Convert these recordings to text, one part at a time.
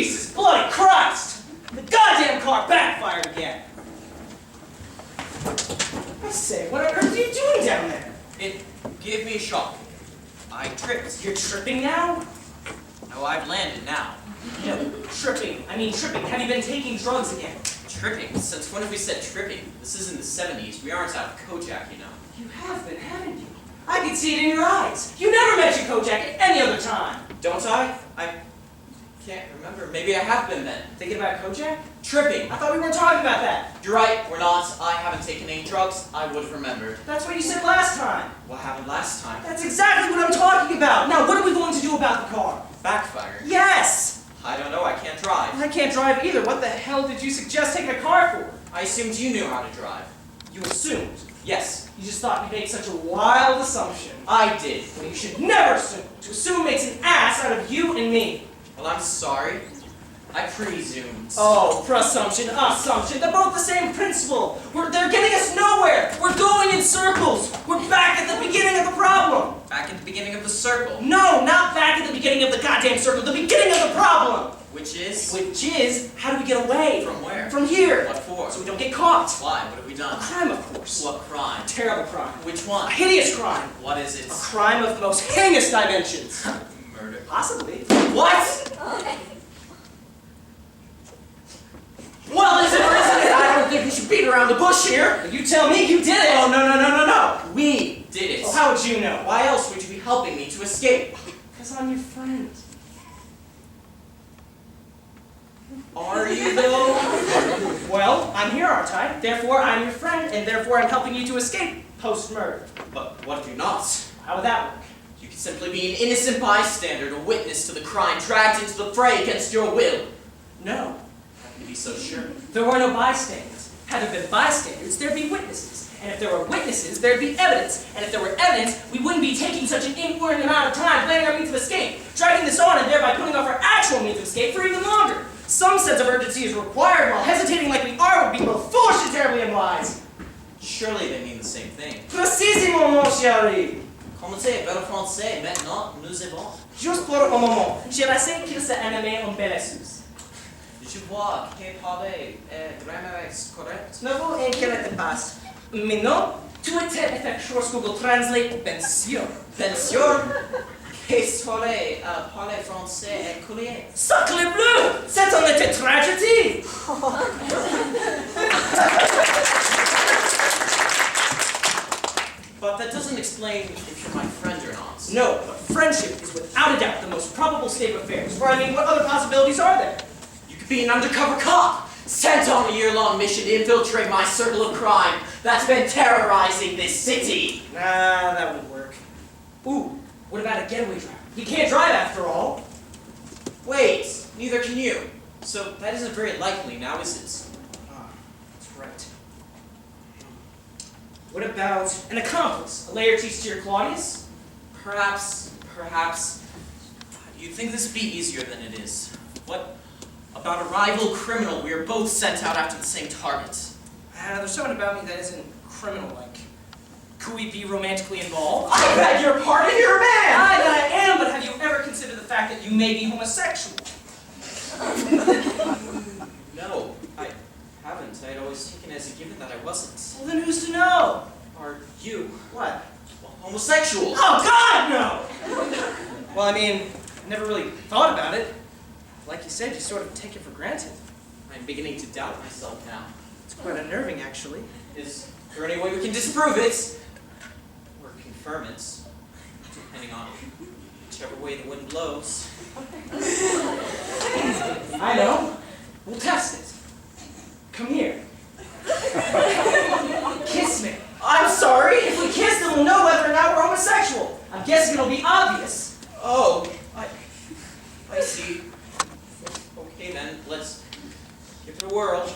Jesus bloody Christ! The goddamn car backfired again! I say, what on earth are you doing down there? It gave me a shock. I tripped. You're tripping now? No, I've landed now. No, tripping. I mean tripping. Have you been taking drugs again? Tripping? Since when have we said tripping? This is in the 70s. We aren't out of Kojak, you know. You have been, haven't you? I can see it in your eyes. You never mention Kojak at any other time. Don't I? I can't remember. Maybe I have been then. Thinking about Kojak? Tripping. I thought we weren't talking about that. You're right, we're not. I haven't taken any drugs. I would have remembered. That's what you said last time. What happened last time? That's exactly what I'm talking about. Now, what are we going to do about the car? Backfire. Yes! I don't know, I can't drive. I can't drive either. What the hell did you suggest taking a car for? I assumed you knew how to drive. You assumed. Yes, You just thought you made such a wild assumption. I did. Well, you should never assume. To assume makes an ass out of you and me. Well, I'm sorry. I presumed. Oh, presumption, assumption, they're both the same principle. They're getting us nowhere. We're going in circles. We're back at the beginning of the problem. Back at the beginning of the circle. No, not back at the beginning of the goddamn circle, the beginning of the problem. Which is? Which is, how do we get away? From where? From here. What for? So we don't get caught. Why? What have we A done? crime, of course. What crime? A terrible crime. Which A one? hideous crime. What is A it? crime of the most heinous dimensions. Murder. Possibly. What? Well, is it or isn't it? I don't think we should beat around the bush here. You tell me you did it. Oh, no. We did it. Well, how would you know? Why else would you be helping me to escape? Because I'm your friend. Are you, though? Well, I'm here, aren't I? Therefore, I'm your friend, and therefore I'm helping you to escape post-murder. But what if you're not? How would that work? You could simply be an innocent bystander, a witness to the crime, dragged into the fray against your will. No. How can you be so sure? There were no bystanders. Had there been bystanders, there'd be witnesses. And if there were witnesses, there'd be evidence. And if there were evidence, we wouldn't be taking such an inordinate amount of time planning our means of escape, dragging this on and thereby putting off our actual means of escape for even longer. Some sense of urgency is required, while hesitating like we are would be both foolish and terribly unwise. Surely they mean the same thing. Précisément, mon chéri. Commencez, bel français, maintenant, nous y vont. Juste pour un moment, j'ai laissé qu'il s'animait en bellessus. Je vois que parler est vraiment correct. Ne vous inquiétez pas. Mais non, tout était effectué sur Google Translate, bien sûr. Bien sûr, qu'est-ce que parler français est collier? Sacre bleu! C'est en était tragédie! But that doesn't explain if you're my friend or not. No, but friendship is without a doubt the most probable state of affairs. For I mean, what other possibilities are there? You could be an undercover cop, sent on a year-long mission to infiltrate my circle of crime that's been terrorizing this city. Nah, that wouldn't work. Ooh, what about a getaway driver? He can't drive after all. Wait, neither can you. So that isn't very likely now, is it? Ah, that's right. What about an accomplice? A Laertes to your Claudius? Perhaps. You'd think this would be easier than it is. What about a rival criminal we are both sent out after the same target? There's something about me that isn't criminal-like. Could we be romantically involved? I beg your pardon, you're a man! I am, but have you ever considered the fact that you may be homosexual? No, I haven't. I'd always taken as a given that I wasn't. Well, then who's to know? Are you? What? Well, homosexual? Oh, God, no! Well, I mean, I never really thought about it. Like you said, you sort of take it for granted. I'm beginning to doubt myself now. It's quite unnerving, actually. Is there any way we can disprove it? Or confirm it? Depending on whichever way the wind blows. I know. We'll test it. Come here. Kiss me. I'm sorry! If we kiss, then we'll know whether or not we're homosexual. I'm guessing it'll be obvious. Oh, I see. Okay then, let's give it a whirl.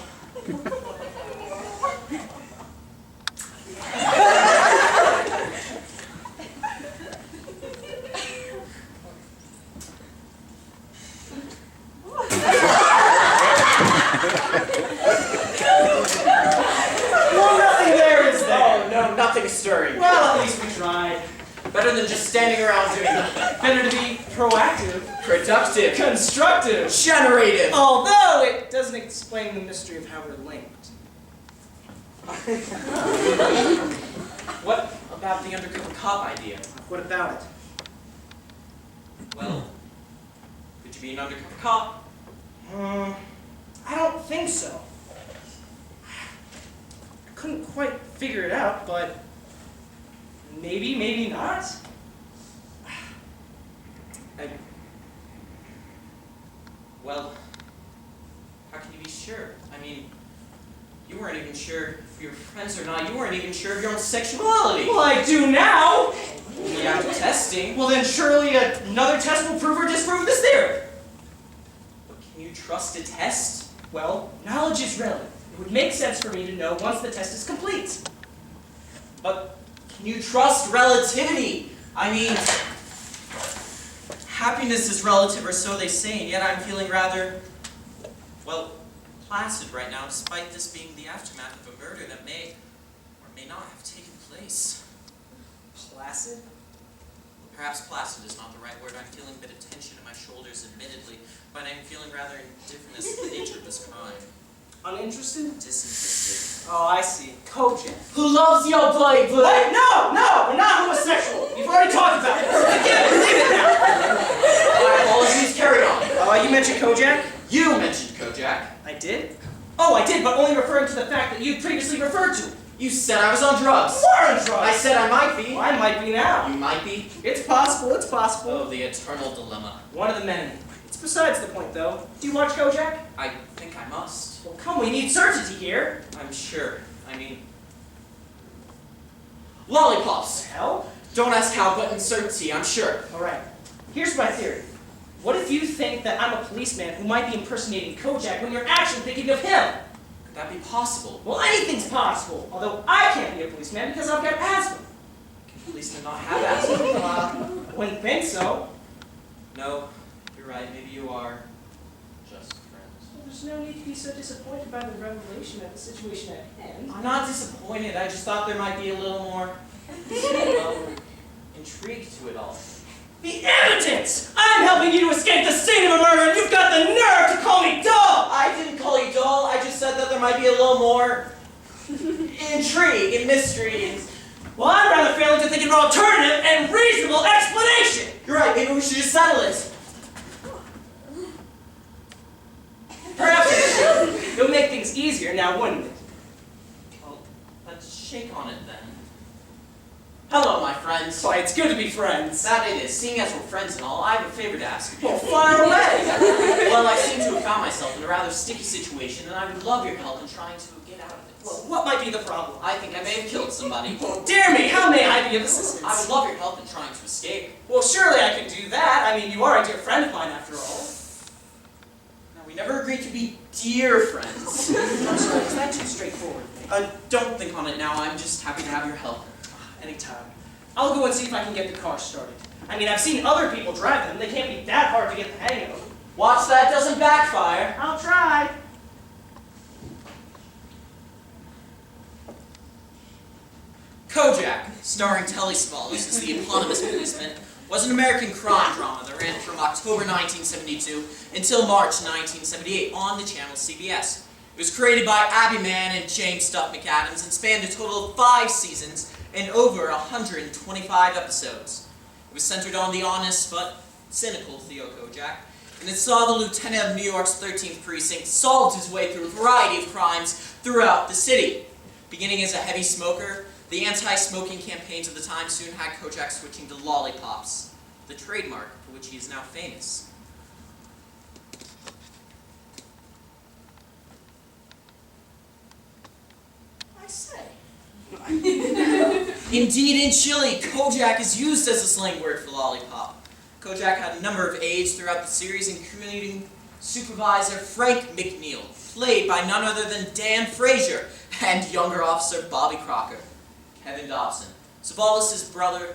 Well, nothing there, is there? Oh no, nothing stirring. Well, at least we tried. Better than just standing around doing nothing. Better to be proactive, productive, constructive, generative. although it doesn't explain the mystery of how we're linked. What about the undercover cop idea? What about it? Well, could you be an undercover cop? I don't think so. I couldn't quite figure it out, but maybe, maybe not. Well, how can you be sure? I mean, you weren't even sure if you were friends or not. You weren't even sure of your own sexuality. Well, I do now! Only after testing. Well, then surely another test will prove or disprove this theory. But can you trust a test? Well, knowledge is relative. It would make sense for me to know once the test is complete. But can you trust relativity? I mean, happiness is relative, or so they say, and yet I'm feeling rather, well, placid right now, despite this being the aftermath of a murder that may or may not have taken place. Placid? Well, perhaps placid is not the right word. I'm feeling a bit of tension in my shoulders, admittedly, but I'm feeling rather indifferent as to the nature of this crime. Uninterested? Disinterested. Oh, I see. Kojak. Who loves your boy, What? No, we're not homosexual. You've already talked about it. Leave it now. My apologies, carry on. You mentioned Kojak? You mentioned Kojak. I did? Oh, I did, but only referring to the fact that you previously referred to. You said I was on drugs. You are on drugs. I said I might be. Well, I might be now. You might be. It's possible, it's possible. Oh, the eternal dilemma. One of the many. It's besides the point, though. Do you watch Kojak? I think I must. Well, come, we need certainty here. I'm sure. I mean... Lollipops! Hell? Don't ask how, but in certainty, I'm sure. Alright. Here's my theory. What if you think that I'm a policeman who might be impersonating Kojak when you're actually thinking of him? Could that be possible? Well, anything's possible. Although I can't be a policeman because I've got asthma. Can policemen not have asthma? I wouldn't think so. No, you're right. Maybe you are just friends. Well, there's no need to be so disappointed by the revelation of the situation at hand. I'm not disappointed. I just thought there might be a little more, well, intrigue to it all. The evidence! I'm helping you to escape the scene of a murder, and you've got the nerve to call me dull! I didn't call you dull. I just said that there might be a little more intrigue and mystery. And... Well, I'm rather failing to think of an alternative and reasonable explanation! You're right. Maybe we should just settle it. Perhaps it would make things easier now, wouldn't it? Well, let's shake on it then. Hello, my friends. Why, it's good to be friends. That it is. Seeing as we're friends and all, I have a favor to ask you. Well, fire away! Well, I seem to have found myself in a rather sticky situation, and I would love your help in trying to get out of it. Well, what might be the problem? I think I may have killed somebody. Oh, dear me, how may I be of assistance? I would love your help in trying to escape. Well, surely I can do that. I mean, you are a dear friend of mine, after all. Now, we never agreed to be dear friends. I'm sorry, is that too straightforward? Don't think on it now. I'm just happy to have your help. Anytime. I'll go and see if I can get the car started. I mean, I've seen other people drive them. They can't be that hard to get the hang of. Watch that doesn't backfire. I'll try. Kojak, starring Telly Savalas as the eponymous policeman, was an American crime drama that ran from October 1972 until March 1978 on the channel CBS. It was created by Abby Mann and James Stuff McAdams and spanned a total of 5 seasons and over 125 episodes. It was centered on the honest but cynical Theo Kojak, and it saw the lieutenant of New York's 13th precinct solved his way through a variety of crimes throughout the city. Beginning as a heavy smoker, the anti-smoking campaigns of the time soon had Kojak switching to lollipops, the trademark for which he is now famous. I say. Indeed, in Chile, Kojak is used as a slang word for lollipop. Kojak had a number of aides throughout the series, including supervisor Frank McNeil, played by none other than Dan Frazier, and younger officer Bobby Crocker, Kevin Dobson. Savalas' brother,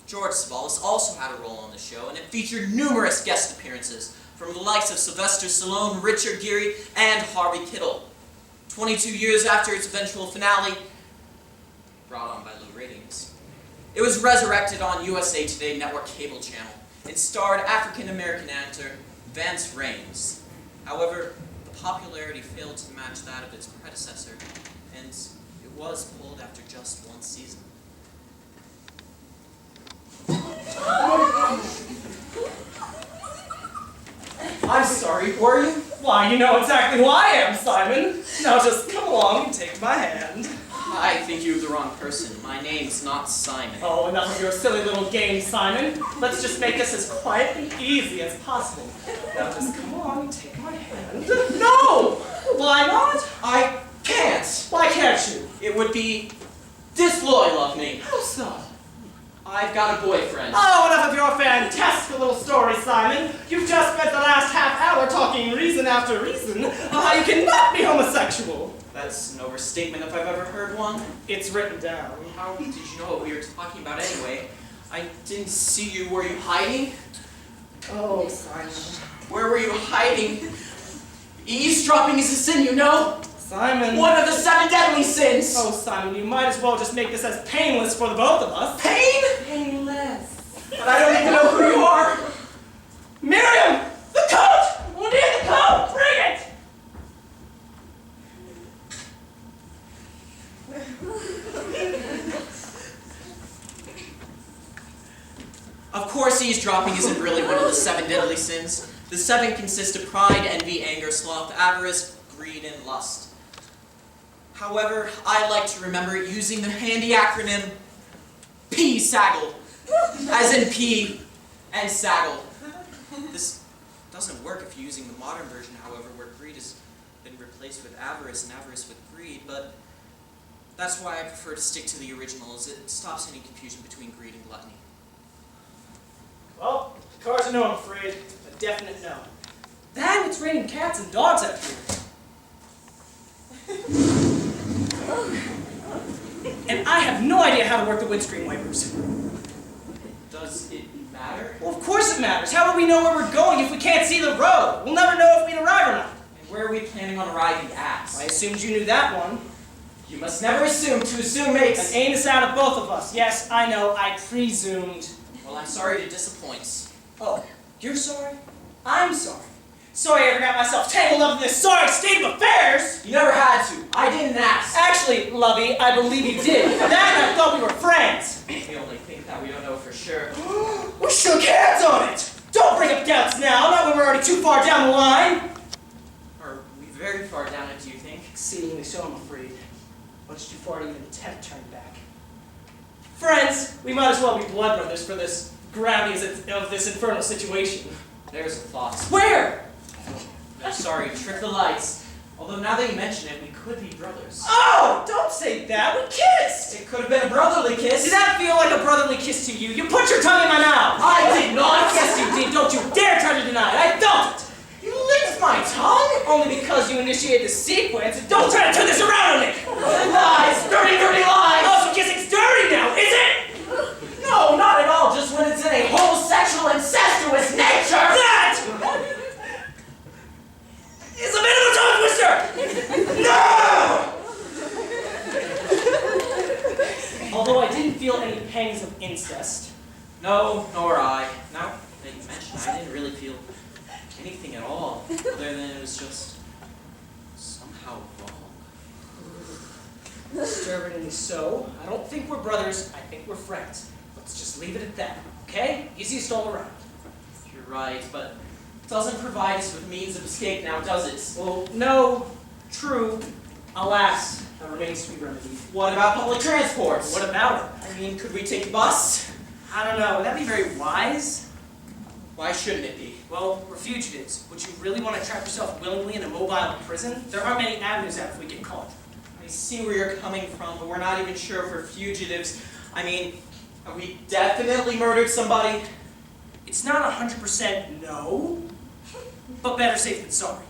George Savalas, also had a role on the show, and it featured numerous guest appearances from the likes of Sylvester Stallone, Richard Gere, and Harvey Keitel. 22 years after its eventual finale, brought on by low ratings, it was resurrected on USA Today network cable channel. and starred African-American actor Vance Rames. However, the popularity failed to match that of its predecessor, and it was pulled after just one season. I'm sorry, who are you? Why, you know exactly who I am, Simon. Now just come along and take my hand. I think you have the wrong person. My name's not Simon. Oh, enough of your silly little game, Simon. Let's just make this as quiet and easy as possible. Now just come along and take my hand. No! Why not? I can't. Why can't you? It would be disloyal of me. How so? I've got a boyfriend. Oh, enough of your fantastic little story, Simon. You've just spent the last half hour talking reason after reason of how you cannot be homosexual. That's an overstatement if I've ever heard one. It's written down. How did you know what we were talking about anyway? I didn't see you. Were you hiding? Oh, Simon. Where were you hiding? Eavesdropping is a sin, you know? Simon. One of the 7 deadly sins. Oh, Simon, you might as well just make this as painless for the both of us. Pain? Painless. But I don't even know who you are. Miriam! The coat! We need the coat! Bring it! Of course, eavesdropping isn't really one of the 7 deadly sins. The 7 consist of pride, envy, anger, sloth, avarice, greed, and lust. However, I like to remember using the handy acronym P-SAGGLE, as in P and Saggle. This doesn't work if you're using the modern version, however, where greed has been replaced with avarice and avarice with greed, but that's why I prefer to stick to the original, as it stops any confusion between greed and gluttony. Well, the car's a no, I'm afraid. A definite no. Then it's raining cats and dogs out here. And I have no idea how to work the windscreen wipers. Does it matter? Well, of course it matters. How will we know where we're going if we can't see the road? We'll never know if we'd arrive or not. And where are we planning on arriving at? I assumed you knew that one. You must never assume. To assume makes An anus out of both of us. Yes, I know. I presumed. Well, I'm sorry to disappoint. Oh, you're sorry? I'm sorry. Sorry I ever got myself tangled up in this sorry state of affairs! You never had to. I didn't ask. Actually, Lovey, I believe you did. For that, I thought we were friends. We only think that. We don't know for sure. We shook hands on it! Don't bring up doubts now, not when we're already too far down the line. Are we very far down it, do you think? Exceedingly so, I'm afraid. Much too far to even attempt to turn back. Friends, we might as well be blood brothers for this gravity of this infernal situation. There's a thought. Where? I'm sorry, trick the lights. Although now that you mention it, we could be brothers. Oh, don't say that. We kissed. It could have been a brotherly kiss. Did that feel like a brotherly kiss to you? You put your tongue in my mouth. I did not. Yes, you did. Don't you dare try to deny it. I felt it. You licked my tongue? Only because you initiated the sequence. Don't try to turn this around on me. Lies! Dirty, dirty lies! Oh, so kissing's dirty now, is it? No, not at all. Just when it's in a homosexual, incestuous nature. That is a bit of a tongue twister. No! Although I didn't feel any pangs of incest. No, nor I. Now that you mention it, I didn't really feel anything at all, other than it was just somehow wrong. Disturbingly so. I don't think we're brothers. I think we're friends. Let's just leave it at that, okay? Easiest all around. You're right, but it doesn't provide us with means of escape now, does it? Well, no. True. Alas, that remains to be remedied. What about public transport? What about it? I mean, could we take a bus? I don't know. Would that be very wise? Why shouldn't it be? Well, we're fugitives. Would you really want to trap yourself willingly in a mobile prison? There aren't many avenues out if we get caught. I see where you're coming from, but we're not even sure if we're fugitives. I mean, have we definitely murdered somebody? It's not 100% no, but better safe than sorry.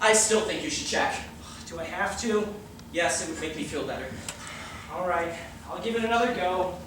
I still think you should check. Do I have to? Yes, it would make me feel better. All right, I'll give it another go.